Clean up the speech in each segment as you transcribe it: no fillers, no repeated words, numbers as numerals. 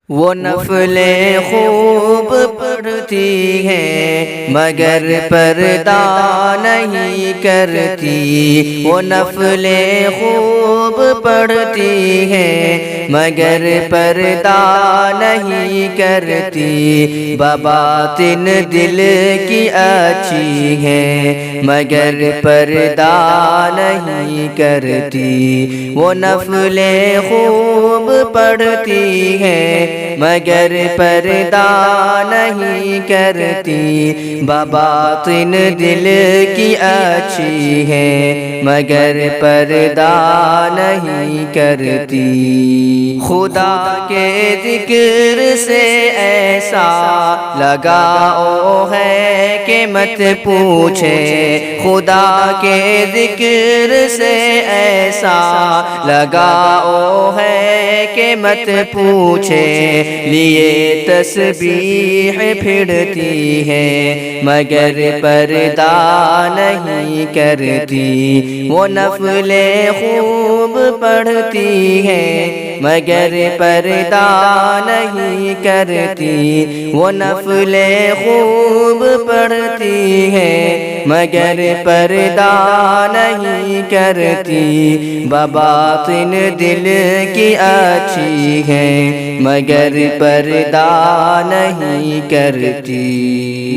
وہ نفلیں خوب پڑھتی ہیں مگر پردہ نہیں کرتی، وہ نفلیں خوب پڑھتی ہیں مگر پردہ نہیں کرتی، بباطن دل کی اچھی ہیں مگر پردہ نہیں کرتی، وہ نفلیں خوب پڑھتی ہیں مگر پردہ نہیں کرتی، بباطن دل کی اچھی ہے مگر پردہ نہیں کرتی، خدا کے ذکر سے ایسا لگاؤ ہے کہ مت پوچھے، خدا کے ذکر سے ایسا لگاؤ ہے کہ مت پوچھے، لیے تسبیح پھرتی ہے مگر پردہ نہیں کرتی، وہ نفلیں خوب پڑھتی ہیں مگر پردہ نہیں کرتی، وہ نفلیں خوب پڑھتی ہیں مگر پردہ نہیں کرتی، بباطن دل کی اچھی ہے مگر پردہ نہیں کرتی،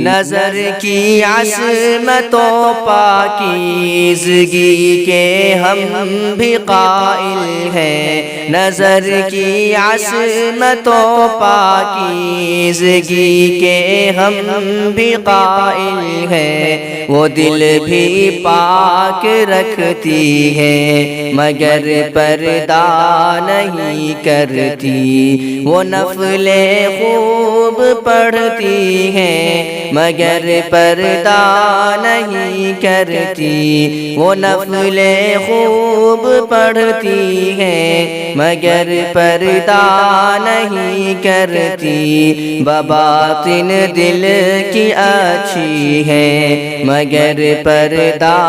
نظر کی عصمت و پاکیزگی کے ہم بھی قائل ہیں، نظر کی عصمت و پاکیزگی کے ہم بھی قائل ہیں، وہ دل بھی پاک رکھتی ہے مگر پردہ نہیں کرتی، وہ نفلیں خوب پڑھتی ہیں مگر پردہ نہیں کرتی، وہ نفلیں خوب پڑھتی ہیں مگر پردہ نہیں کرتی، بباطن دل کی اچھی ہے مگر پردہ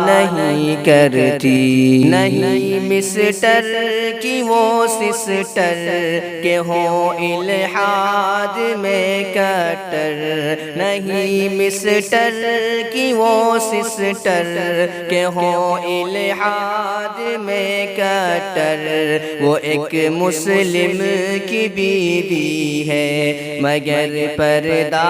نہیں کرتی، نہیں مسٹر کی وہ سسٹر کہ ہوں الحاد میں کٹر، نہیں مسٹر کی وہ سسٹر کہ ہوں الحاد میں کٹر، وہ ایک مسلم کی بیوی ہے مگر پردہ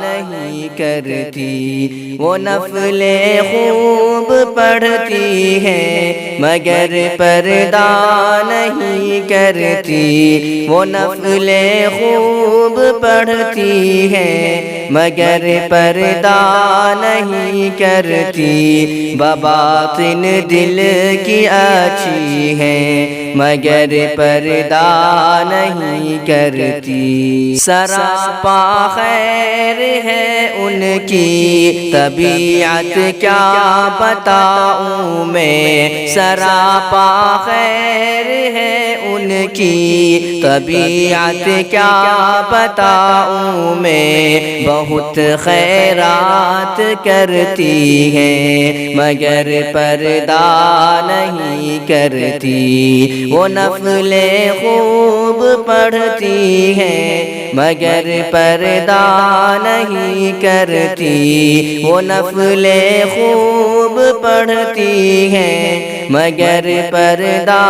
نہیں کرتی، وہ نفلیں خوب پڑھتی ہیں مگر پردہ نہیں کرتی، وہ نفلیں خوب پڑھتی ہیں مگر پردہ نہیں کرتی، بباطن دل کی اچھی ہے مگر پردہ نہیں کرتی، سراپا خیر ہے ان کی طبیعت کیا بتاؤں میں، سراپا خیر ہے ان کی طبیعت کیا بتاؤں میں، بہت خیرات کرتی ہے مگر پردہ نہیں کرتی، وہ نفلیں خوب پڑھتی ہیں مگر پردہ نہیں کرتی، وہ نفلیں خوب پڑھتی ہیں مگر پردہ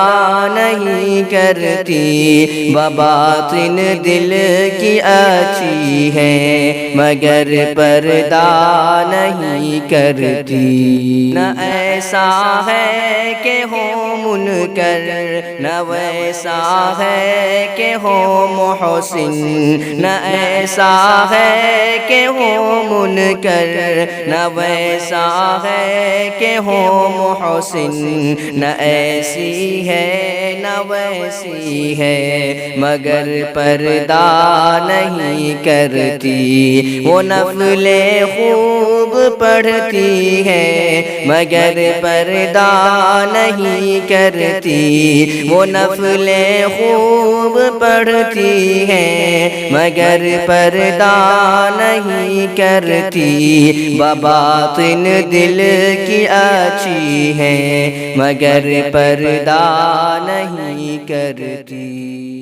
نہیں کرتی، بباطن دل کی اچھی ہے مگر پردہ نہیں کرتی، نہ ایسا ہے کہ ہو منکر نہ ویسا ہے کہ ہو محسن، نہ ایسا ہے کہ ہو منکر نہ ویسا ہے کہ ہو محسن، نہ ایسی ہے نہ ویسی ہے مگر پردہ نہیں کرتی، وہ نفلیں خوب پڑھتی ہیں مگر پردہ نہیں کرتی، وہ نفلیں خوب پڑھتی ہیں مگر پردہ نہیں کرتی، بباطن دل کی اچھی ہے مگر پردہ نہیں کرتی۔